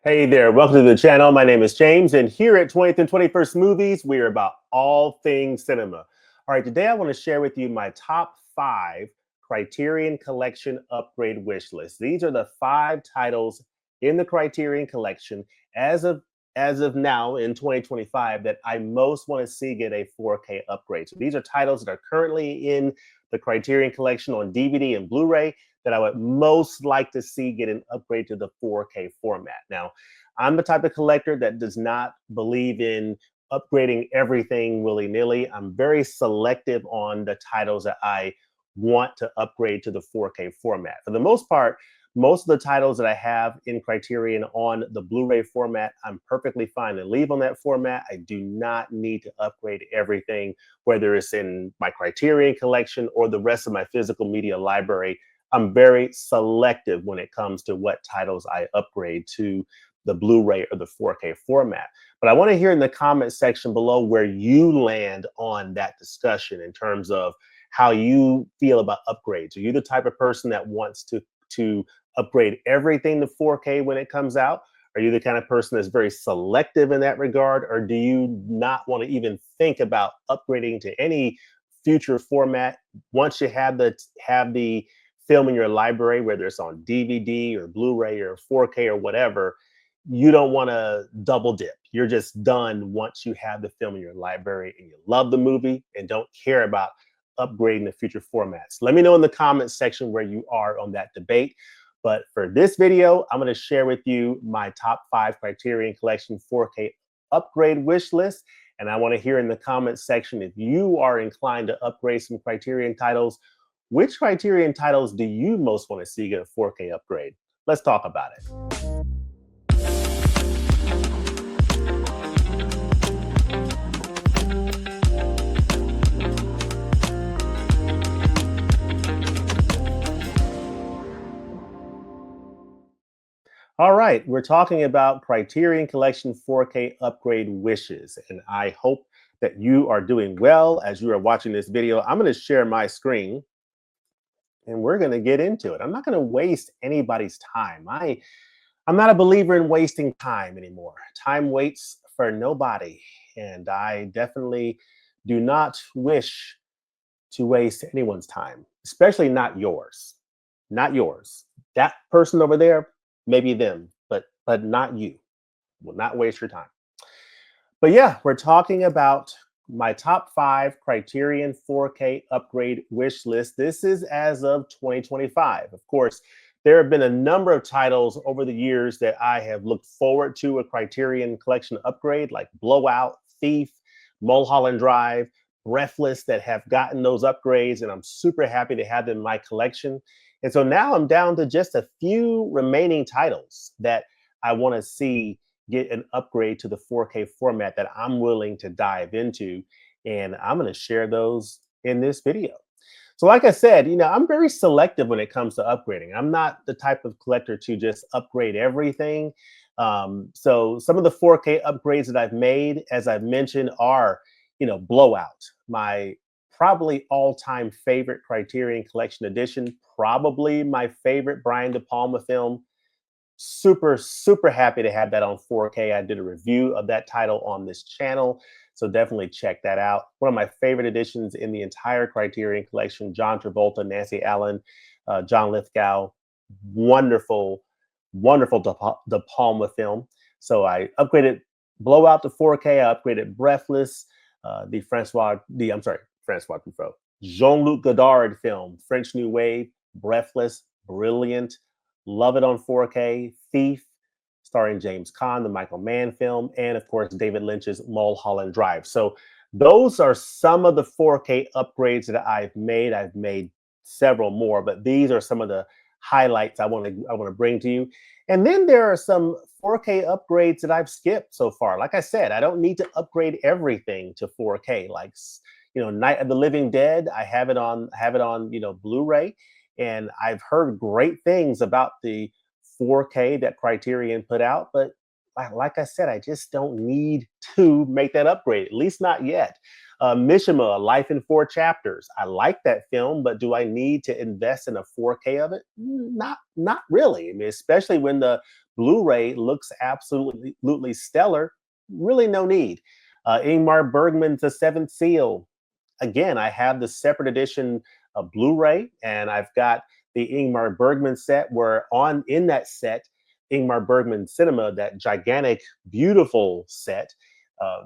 Hey there, welcome to the channel. My name is James, and here at 20th and 21st Movies, we are about all things cinema. All right, today I want to share with you my top 5 Criterion Collection upgrade wish list. These are the 5 titles in the Criterion Collection as of now in 2025 that I most want to see get a 4K upgrade. So these are titles that are currently in the Criterion Collection on DVD and Blu-ray that I would most like to see get an upgrade to the 4K format. Now, I'm the type of collector that does not believe in upgrading everything willy-nilly. I'm very selective on the titles that I want to upgrade to the 4K format. For the most part, most of the titles that I have in Criterion on the Blu-ray format, I'm perfectly fine to leave on that format. I do not need to upgrade everything, whether it's in my Criterion collection or the rest of my physical media library. I'm very selective when it comes to what titles I upgrade to the Blu-ray or the 4K format. But I want to hear in the comment section below where you land on that discussion in terms of how you feel about upgrades. Are you the type of person that wants to upgrade everything to 4K when it comes out? Are you the kind of person that's very selective in that regard? Or do you not want to even think about upgrading to any future format once you have the film in your library, whether it's on DVD or Blu-ray or 4K or whatever? You don't want to double dip. You're just done once you have the film in your library and you love the movie and don't care about upgrading the future formats. Let me know in the comments section where you are on that debate. But for this video, I'm going to share with you my top 5 Criterion Collection 4K upgrade wish list. And I want to hear in the comments section if you are inclined to upgrade some Criterion titles. Which Criterion titles do you most want to see get a 4K upgrade? Let's talk about it. All right, we're talking about Criterion Collection 4K upgrade wishes, and I hope that you are doing well as you are watching this video. I'm going to share my screen and we're going to get into it. I'm not going to waste anybody's time. I'm not a believer in wasting time anymore. Time waits for nobody, and I definitely do not wish to waste anyone's time, especially not yours. Not yours. That person over there, maybe them, but not you. Will not waste your time. But yeah, we're talking about my top 5 Criterion 4K upgrade wish list. This is as of 2025. Of course, there have been a number of titles over the years that I have looked forward to a Criterion Collection upgrade, like Blowout, Thief, Mulholland Drive, Breathless, that have gotten those upgrades, and I'm super happy to have them in my collection. And so now I'm down to just a few remaining titles that I want to see get an upgrade to the 4K format that I'm willing to dive into. And I'm going to share those in this video. So like I said, I'm very selective when it comes to upgrading. I'm not the type of collector to just upgrade everything. So some of the 4K upgrades that I've made, as I've mentioned, are, Blowout, my probably all-time favorite Criterion Collection edition, probably my favorite Brian De Palma film. Super happy to have that on 4K. I did a review of that title on this channel, so definitely check that out. One of my favorite editions in the entire Criterion Collection. John Travolta, Nancy Allen, John Lithgow. Wonderful De Palma film. So I upgraded Blowout to 4K. I upgraded Breathless, Francois Truffaut, Jean-Luc Godard film, French New Wave, Breathless, brilliant. Love it on 4K. Thief, starring James Caan, the Michael Mann film, and of course, David Lynch's Mulholland Drive. So those are some of the 4K upgrades that I've made. I've made several more, but these are some of the highlights I want to bring to you. And then there are some 4K upgrades that I've skipped so far. Like I said, I don't need to upgrade everything to 4K. Like, Night of the Living Dead, I have it on Blu-ray. And I've heard great things about the 4K that Criterion put out, but like I said, I just don't need to make that upgrade, at least not yet. Mishima, Life in 4 Chapters. I like that film, but do I need to invest in a 4K of it? Not really. I mean, especially when the Blu-ray looks absolutely stellar. Really no need. Ingmar Bergman's The Seventh Seal. Again, I have the separate edition of Blu-ray, and I've got the Ingmar Bergman set where on in that set, Ingmar Bergman Cinema, that gigantic, beautiful set.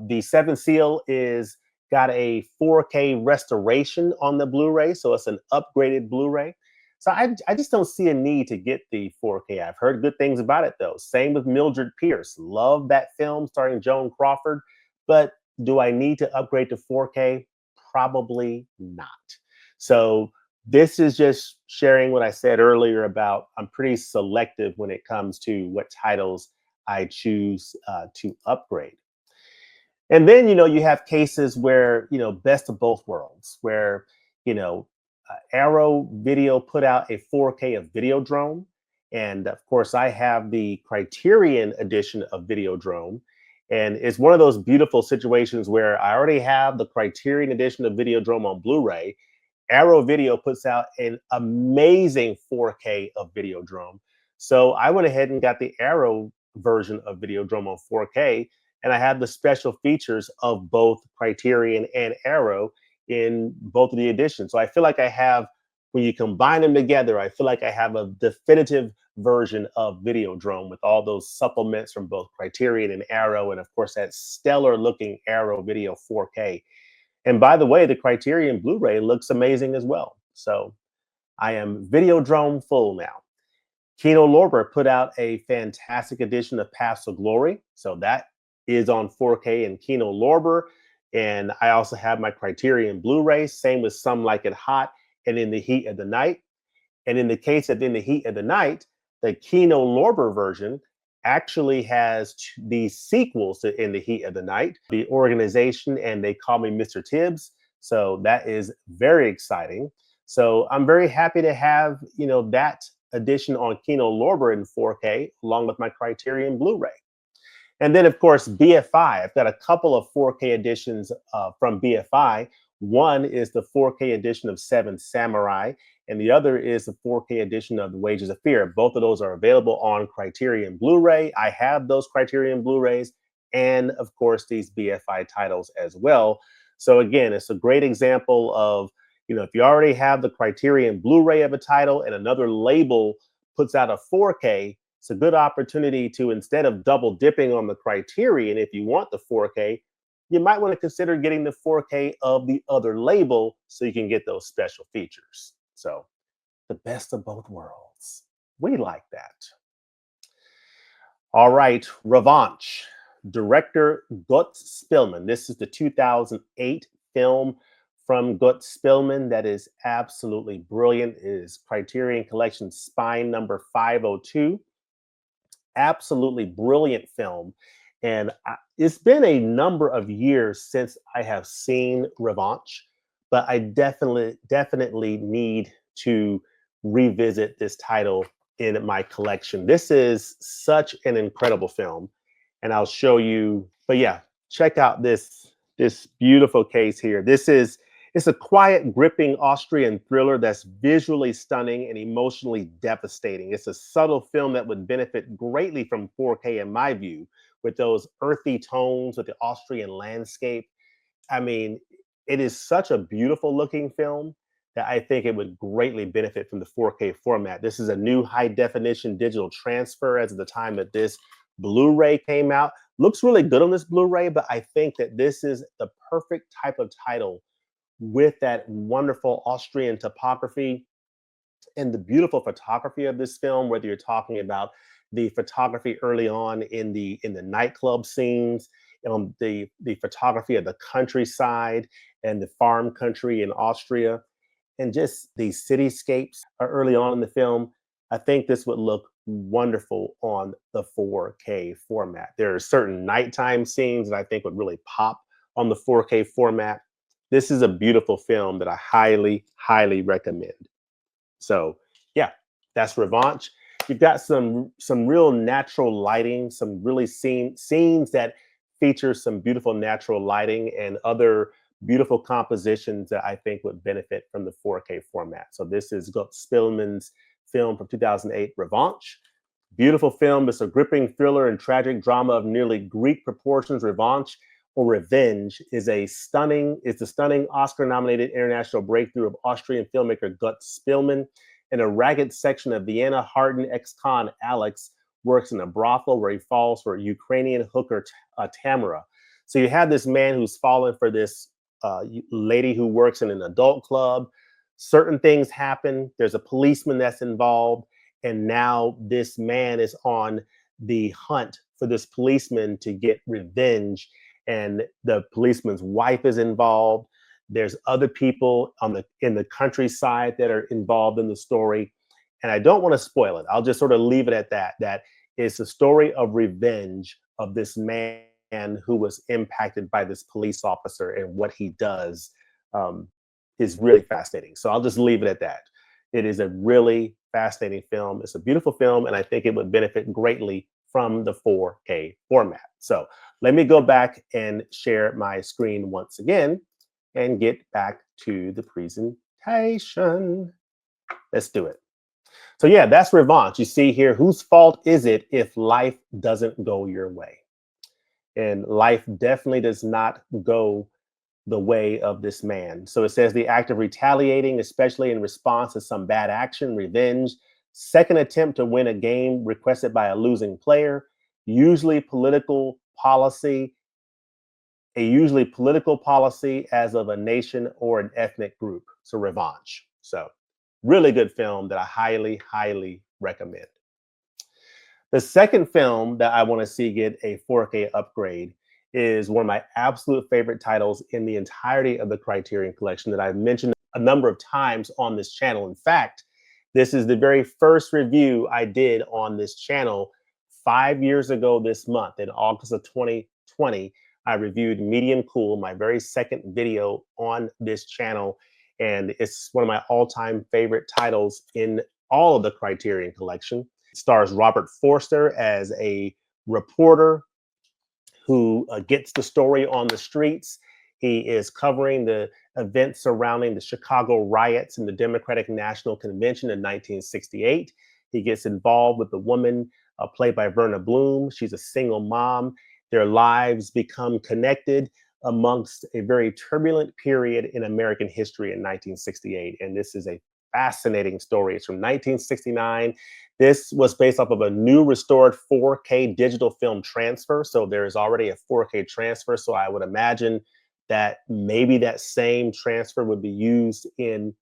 The Seventh Seal is got a 4K restoration on the Blu-ray, so it's an upgraded Blu-ray. So I just don't see a need to get the 4K. I've heard good things about it though. Same with Mildred Pierce. Love that film starring Joan Crawford, but do I need to upgrade to 4K? Probably not. So this is just sharing what I said earlier about I'm pretty selective when it comes to what titles I choose to upgrade. And then, you have cases where, best of both worlds, where, Arrow Video put out a 4K of Videodrome. And of course, I have the Criterion edition of Videodrome. And it's one of those beautiful situations where I already have the Criterion edition of Videodrome on Blu-ray. Arrow Video puts out an amazing 4K of Videodrome. So I went ahead and got the Arrow version of Videodrome on 4K, and I have the special features of both Criterion and Arrow in both of the editions. So I feel like I have, when you combine them together, I feel like I have a definitive version of Videodrome with all those supplements from both Criterion and Arrow, and of course that stellar looking Arrow Video 4K. And by the way, the Criterion Blu-ray looks amazing as well. So I am Videodrome full now. Kino Lorber put out a fantastic edition of Paths of Glory. So that is on 4K in Kino Lorber. And I also have my Criterion Blu-ray, same with Some Like It Hot and In the Heat of the Night. And in the case of In the Heat of the Night, the Kino Lorber version actually has the sequels to In the Heat of the Night, The Organization, and They Call Me Mr. Tibbs. So that is very exciting. So I'm very happy to have, that edition on Kino Lorber in 4K, along with my Criterion Blu-ray. And then, of course, BFI. I've got a couple of 4K editions from BFI. One is the 4K edition of Seven Samurai, and the other is the 4K edition of The Wages of Fear. Both of those are available on Criterion Blu-ray. I have those Criterion Blu-rays and, of course, these BFI titles as well. So again, it's a great example of, if you already have the Criterion Blu-ray of a title and another label puts out a 4K, it's a good opportunity to, instead of double dipping on the Criterion, if you want the 4K, you might want to consider getting the 4K of the other label so you can get those special features. So the best of both worlds. We like that. All right, Revanch. Director Gut Spillman. This is the 2008 film from Gut Spillman that is absolutely brilliant. It is Criterion Collection Spine number 502. Absolutely brilliant film. And it's been a number of years since I have seen Revanch, but I definitely need to revisit this title in my collection. This is such an incredible film, and I'll show you. But yeah, check out this beautiful case here. It's a quiet, gripping Austrian thriller that's visually stunning and emotionally devastating. It's a subtle film that would benefit greatly from 4K in my view, with those earthy tones with the Austrian landscape. I mean, it is such a beautiful looking film that I think it would greatly benefit from the 4K format. This is a new high definition digital transfer as of the time that this Blu-ray came out. Looks really good on this Blu-ray, but I think that this is the perfect type of title with that wonderful Austrian topography and the beautiful photography of this film, whether you're talking about the photography early on in the nightclub scenes, the photography of the countryside and the farm country in Austria, and just these cityscapes early on in the film. I think this would look wonderful on the 4K format. There are certain nighttime scenes that I think would really pop on the 4K format. This is a beautiful film that I highly, highly recommend. So yeah, that's Revanch. You've got some real natural lighting, some really scenes that feature some beautiful natural lighting and other beautiful compositions that I think would benefit from the 4K format. So this is Gut Spillman's film from 2008, Revanch. Beautiful film. It's a gripping thriller and tragic drama of nearly Greek proportions. Revanch or Revenge is the stunning Oscar-nominated international breakthrough of Austrian filmmaker Gut Spielmann. In a ragged section of Vienna, Harden ex-con Alex works in a brothel where he falls for Ukrainian hooker Tamara. So you have this man who's fallen for this lady who works in an adult club. Certain things happen. There's a policeman that's involved, and now this man is on the hunt for this policeman to get revenge, and the policeman's wife is involved. There's other people on the in the countryside that are involved in the story, and I don't want to spoil it. I'll just sort of leave it at that. That is the story of revenge of this man who was impacted by this police officer, and what he does um, is really fascinating. So I'll just leave it at that. It is a really fascinating film. It's a beautiful film, and I think it would benefit greatly from the 4K format. So let me go back and share my screen once again and get back to the presentation. Let's do it. So yeah, that's Revanch. You see here, whose fault is it if life doesn't go your way? And life definitely does not go the way of this man. So it says the act of retaliating, especially in response to some bad action, revenge, second attempt to win a game requested by a losing player, usually political policy, usually political policy as of a nation or an ethnic group. So Revanche. So really good film that I highly, highly recommend. The second film that I want to see get a 4K upgrade is one of my absolute favorite titles in the entirety of the Criterion Collection that I've mentioned a number of times on this channel. In fact, this is the very first review I did on this channel 5 years ago this month. In August of 2020, I reviewed Medium Cool, my very second video on this channel. And it's one of my all-time favorite titles in all of the Criterion Collection. It stars Robert Forster as a reporter who gets the story on the streets. He is covering the events surrounding the Chicago riots and the Democratic National Convention in 1968. He gets involved with the woman played by Verna Bloom. She's a single mom. Their lives become connected amongst a very turbulent period in American history in 1968. And this is a fascinating story. It's from 1969. This was based off of a new restored 4K digital film transfer. So there is already a 4K transfer. So I would imagine that maybe that same transfer would be used in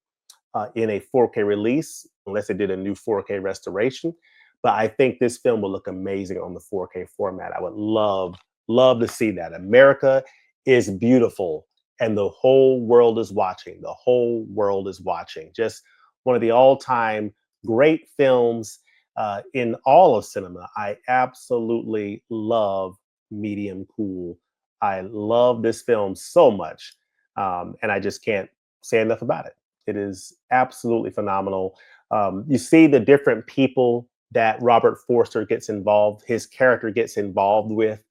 a 4K release, unless they did a new 4K restoration. But I think this film will look amazing on the 4K format. I would love to see that. America is beautiful, and the whole world is watching. The whole world is watching. Just one of the all-time great films in all of cinema. I absolutely love Medium Cool. I love this film so much, and I just can't say enough about it. It is absolutely phenomenal. You see the different people that Robert Forster gets involved, his character gets involved with.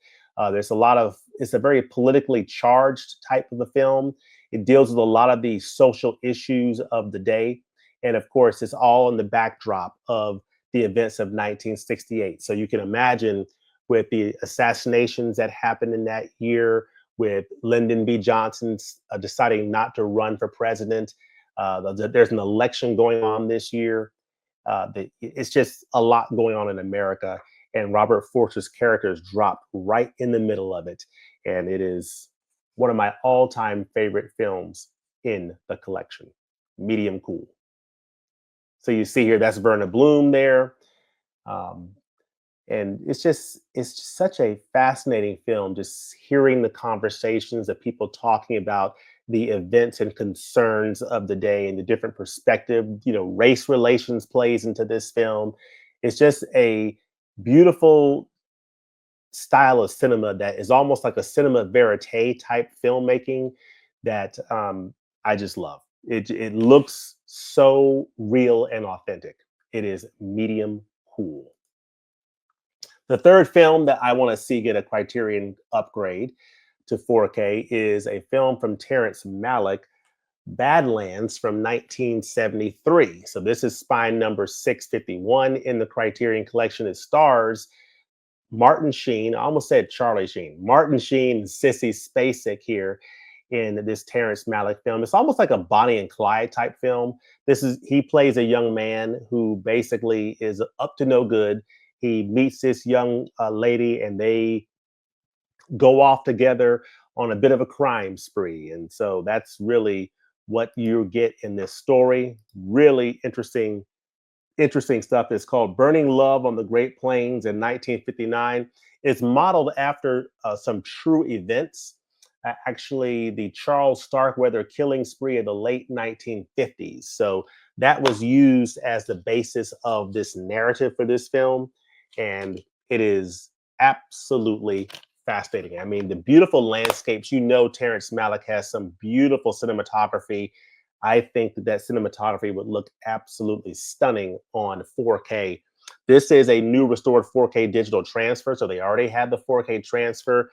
There's a lot of, it's a very politically charged type of a film. It deals with a lot of the social issues of the day. And of course, it's all in the backdrop of the events of 1968. So you can imagine with the assassinations that happened in that year, with Lyndon B. Johnson's deciding not to run for president. There's an election going on this year. It's just a lot going on in America, and Robert Forster's character is dropped right in the middle of it, and it is one of my all-time favorite films in the collection. Medium Cool. So you see here, that's Verna Bloom there. Um, and it's just such a fascinating film, just hearing the conversations of people talking about the events and concerns of the day and the different perspective. Race relations plays into this film. It's just a beautiful style of cinema that is almost like a cinema verite type filmmaking that I just love. It looks so real and authentic. It is Medium Cool. The third film that I want to see get a Criterion upgrade to 4K is a film from Terrence Malick Badlands from 1973. So this is spine number 651 in the Criterion Collection. It stars Martin Sheen. I almost said Charlie Sheen. Martin Sheen and Sissy Spacek here in this Terrence Malick film. It's almost like a Bonnie and Clyde type film. He plays a young man who basically is up to no good. He meets this young lady, and they go off together on a bit of a crime spree. And so that's really what you get in this story. Really interesting stuff. It's called Burning Love on the Great Plains in 1959. It's modeled after some true events. Actually, the Charles Starkweather killing spree of the late 1950s. So that was used as the basis of this narrative for this film. And it is absolutely fascinating. I mean, the beautiful landscapes, Terrence Malick has some beautiful cinematography. I think that cinematography would look absolutely stunning on 4K. This is a new restored 4K digital transfer, so they already had the 4K transfer.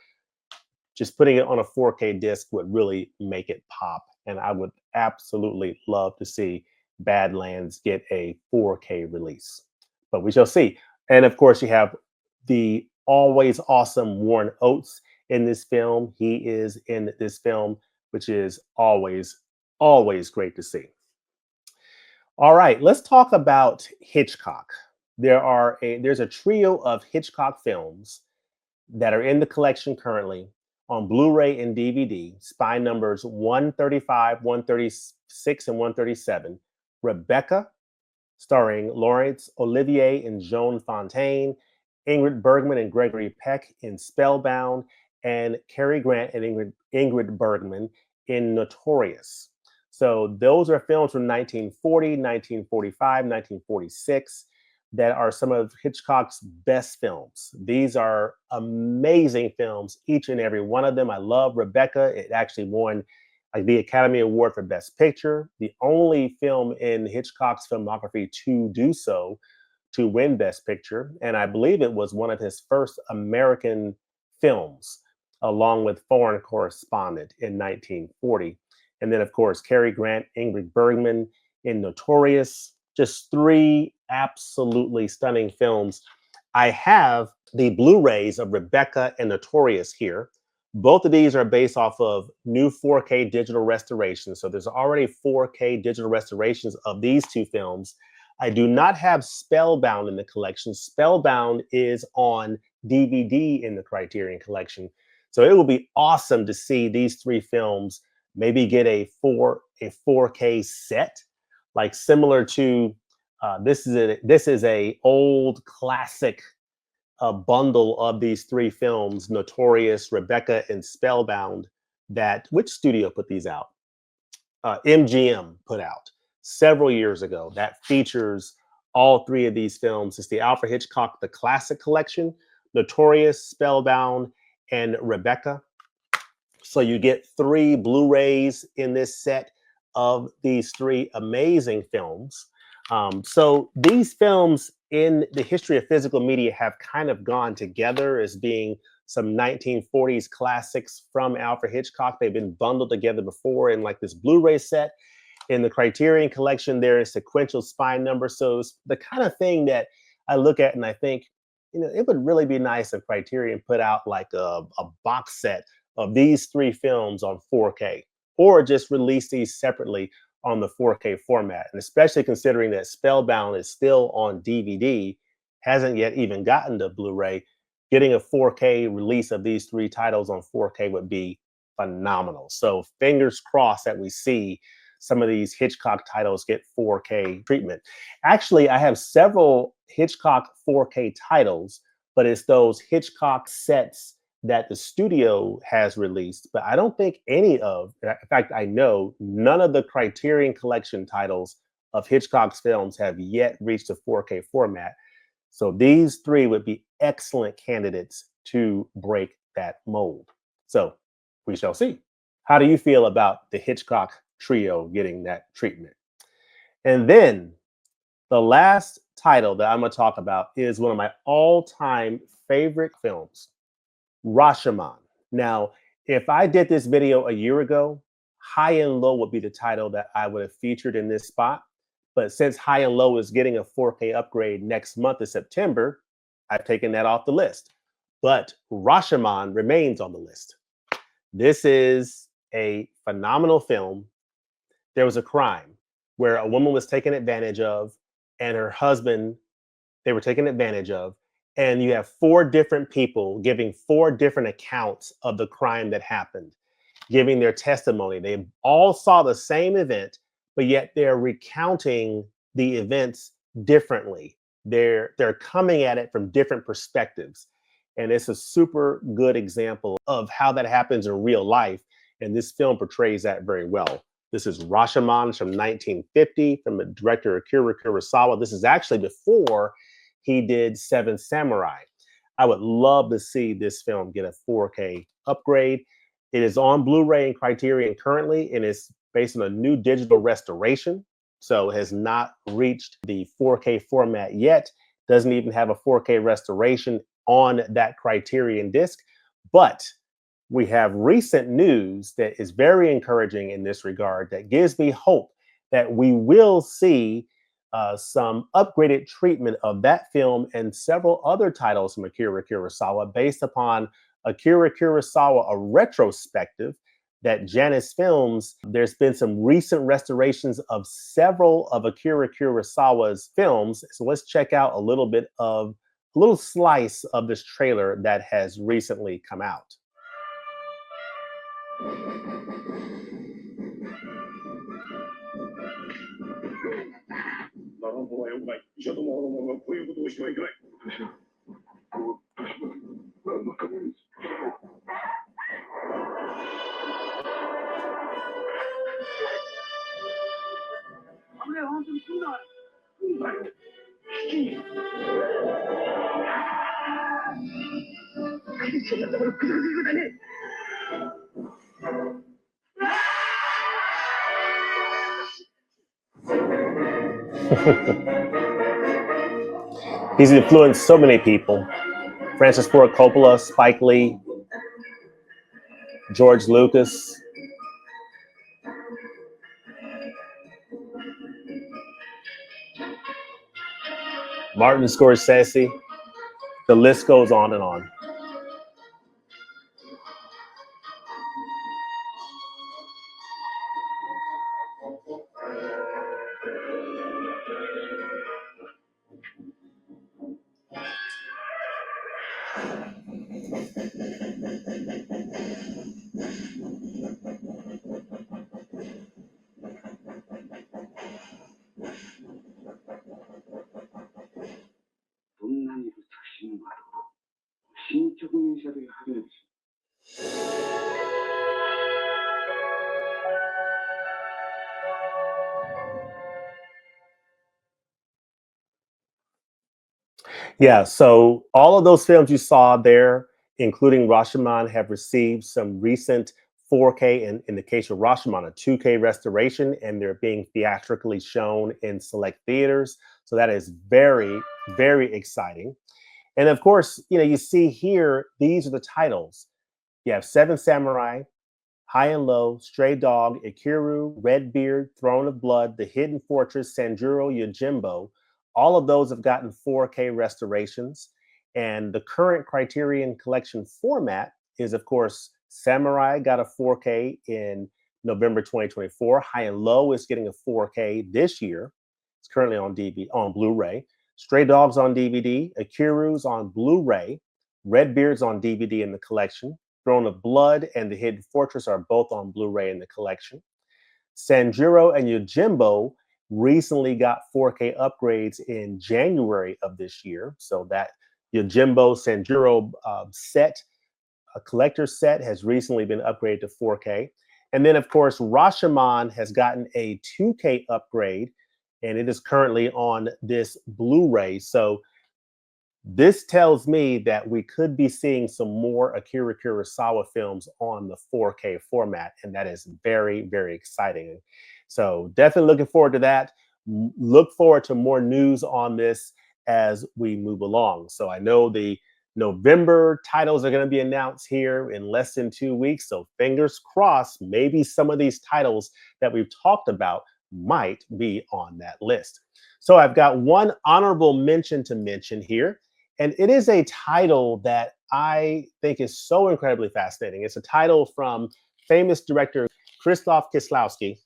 Just putting it on a 4K disc would really make it pop, and I would absolutely love to see Badlands get a 4K release. But we shall see. And of course, you have the always awesome Warren Oates in this film. He is in this film, which is always great to see. All right, let's talk about Hitchcock. There's a trio of Hitchcock films that are in the collection currently on Blu-ray and DVD, spine numbers 135, 136, and 137. Rebecca, starring Laurence Olivier and Joan Fontaine, Ingrid Bergman and Gregory Peck in Spellbound, and Cary Grant and Ingrid Bergman in Notorious. So those are films from 1940, 1945, 1946 that are some of Hitchcock's best films. These are amazing films, each and every one of them. I love Rebecca. It actually won the Academy Award for Best Picture, the only film in Hitchcock's filmography to do so, to win Best Picture. And I believe it was one of his first American films, along with Foreign Correspondent in 1940. And then, of course, Cary Grant, Ingrid Bergman in Notorious. Just three absolutely stunning films. I have the Blu-rays of Rebecca and Notorious here. Both of these are based off of new 4K digital restorations. So there's already 4K digital restorations of these two films. I do not have Spellbound in the collection. Spellbound is on DVD in the Criterion Collection. So it will be awesome to see these three films maybe get a 4K set, like similar to this is a old classic bundle of these three films, Notorious, Rebecca, and Spellbound. Which studio put these out? MGM put out several years ago. That features all three of these films. It's the Alfred Hitchcock, the Classic Collection, Notorious, Spellbound, and Rebecca. So you get three Blu-rays in this set of these three amazing films. So these films in the history of physical media have kind of gone together as being some 1940s classics from Alfred Hitchcock. They've been bundled together before in like this Blu-ray set. In the Criterion Collection, there is sequential spine numbers. So it's the kind of thing that I look at and I think, it would really be nice if Criterion put out like a box set of these three films on 4K, or just release these separately on the 4K format. And especially considering that Spellbound is still on DVD, hasn't yet even gotten to Blu-ray, getting a 4K release of these three titles on 4K would be phenomenal. So fingers crossed that we see some of these Hitchcock titles get 4K treatment. Actually, I have several Hitchcock 4K titles, but it's those Hitchcock sets that the studio has released. But I don't think in fact, I know none of the Criterion Collection titles of Hitchcock's films have yet reached a 4K format. So these three would be excellent candidates to break that mold. So we shall see. How do you feel about the Hitchcock trio getting that treatment? And then the last title that I'm going to talk about is one of my all-time favorite films, Rashiman. Now, if I did this video a year ago, High and Low would be the title that I would have featured in this spot. But since High and Low is getting a 4K upgrade next month in September, I've taken that off the list. But Rashiman remains on the list. This is a phenomenal film. There was a crime where a woman was taken advantage of, and her husband, they were taken advantage of. And you have four different people giving four different accounts of the crime that happened, giving their testimony. They all saw the same event, but yet they're recounting the events differently. They're coming at it from different perspectives. And it's a super good example of how that happens in real life. And this film portrays that very well. This is Rashiman from 1950 from the director Akira Kurasawa. This is actually before he did Seven Samurai. I would love to see this film get a 4K upgrade. It is on Blu-ray and Criterion currently, and it's based on a new digital restoration. So it has not reached the 4K format yet. Doesn't even have a 4K restoration on that Criterion disc. But we have recent news that is very encouraging in this regard that gives me hope that we will see some upgraded treatment of that film and several other titles from Akira Kurasawa based upon Akira Kurasawa, a retrospective that Janus Films. There's been some recent restorations of several of Akira Kurosawa's films. So let's check out a little slice of this trailer that has recently come out. He's influenced so many people. Francis Ford Coppola, Spike Lee, George Lucas. Martin Scorsese. The list goes on and on. Yeah, so all of those films you saw there, including Rashiman, have received some recent 4K, and in the case of Rashiman, a 2K restoration, and they're being theatrically shown in select theaters. So that is very, very exciting. And of course, you see here, these are the titles. You have Seven Samurai, High and Low, Stray Dog, Ikiru, Redbeard, Throne of Blood, The Hidden Fortress, Sanjuro Yojimbo. All of those have gotten 4K restorations. And the current Criterion Collection format is, of course, Samurai got a 4K in November 2024. High and Low is getting a 4K this year. It's currently on DVD, on Blu-ray. Stray Dogs on DVD, Akiru's on Blu-ray, Redbeard's on DVD in the collection. Throne of Blood and The Hidden Fortress are both on Blu-ray in the collection. Sanjuro and Yojimbo recently got 4K upgrades in January of this year. So that Yojimbo Sanjuro set, a collector set, has recently been upgraded to 4K. And then, of course, Rashiman has gotten a 2K upgrade, and it is currently on this Blu-ray. So this tells me that we could be seeing some more Akira Kurosawa films on the 4K format, and that is very, very exciting. So definitely looking forward to that. Look forward to more news on this as we move along. So I know the November titles are going to be announced here in less than 2 weeks. So fingers crossed, maybe some of these titles that we've talked about might be on that list. So I've got one honorable mention to mention here, and it is a title that I think is so incredibly fascinating. It's a title from famous director Krzysztof Kieslowski,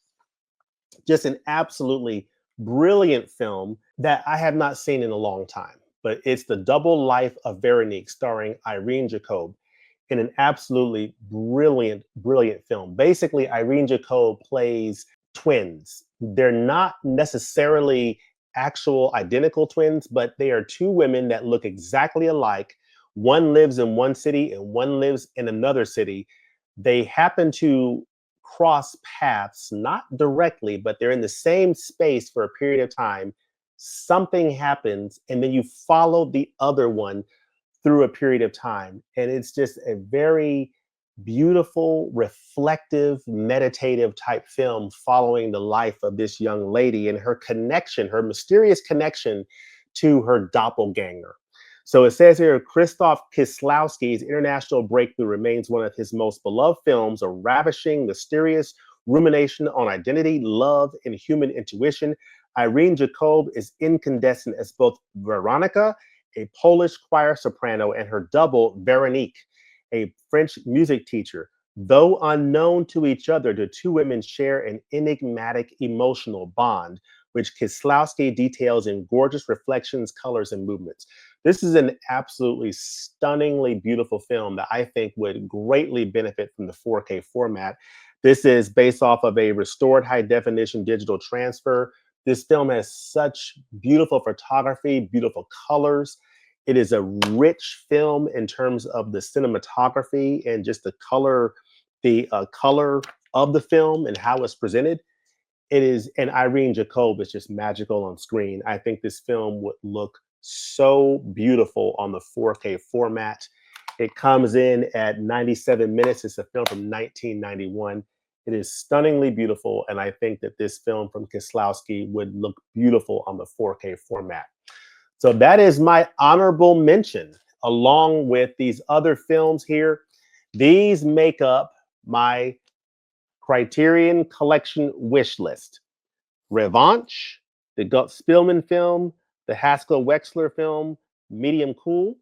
just an absolutely brilliant film that I have not seen in a long time. But it's The Double Life of Veronique, starring Irene Jacob, in an absolutely brilliant, brilliant film. Basically, Irene Jacob plays twins. They're not necessarily actual identical twins, but they are two women that look exactly alike. One lives in one city and one lives in another city. They happen to cross paths, not directly, but they're in the same space for a period of time. Something happens, and then you follow the other one through a period of time. And it's just a very beautiful, reflective, meditative type film following the life of this young lady and her connection, her mysterious connection to her doppelganger. So it says here, Krzysztof Kieslowski's international breakthrough remains one of his most beloved films, a ravishing, mysterious rumination on identity, love, and human intuition. Irene Jacob is incandescent as both Veronica, a Polish choir soprano, and her double, Veronique, a French music teacher. Though unknown to each other, the two women share an enigmatic emotional bond, which Kieslowski details in gorgeous reflections, colors, and movements. This is an absolutely stunningly beautiful film that I think would greatly benefit from the 4K format. This is based off of a restored high definition digital transfer. This film has such beautiful photography, beautiful colors. It is a rich film in terms of the cinematography and just the color of the film and how it's presented. It is, and Irene Jacob is just magical on screen. I think this film would look so beautiful on the 4K format. It comes in at 97 minutes. It's a film from 1991. It is stunningly beautiful, and I think that this film from Kieslowski would look beautiful on the 4K format. So that is my honorable mention, along with these other films here. These make up my Criterion Collection wish list. Revanch, the Gut Spillman film, the Haskell Wexler film, Medium Cool,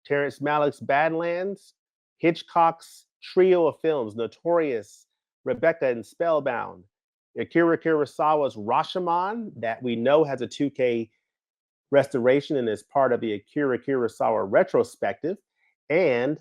Terrence Malick's Badlands, Hitchcock's trio of films, Notorious, Rebecca, and Spellbound, Akira Kurosawa's Rashiman, that we know has a 2K restoration and is part of the Akira Kurosawa retrospective, and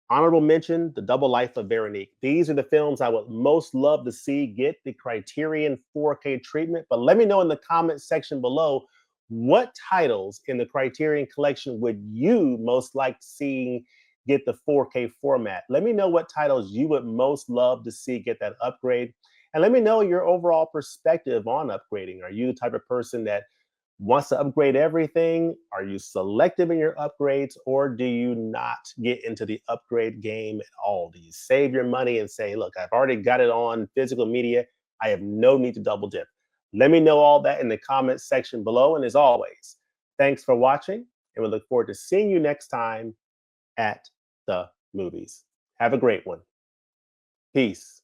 honorable mention, The Double Life of Veronique. These are the films I would most love to see get the Criterion 4K treatment. But let me know in the comment section below, what titles in the Criterion Collection would you most like seeing get the 4K format? Let me know what titles you would most love to see get that upgrade. And let me know your overall perspective on upgrading. Are you the type of person that wants to upgrade everything? Are you selective in your upgrades, or do you not get into the upgrade game at all? Do you save your money and say, look, I've already got it on physical media. I have no need to double dip. Let me know all that in the comments section below. And as always, thanks for watching, and we look forward to seeing you next time at the movies. Have a great one. Peace.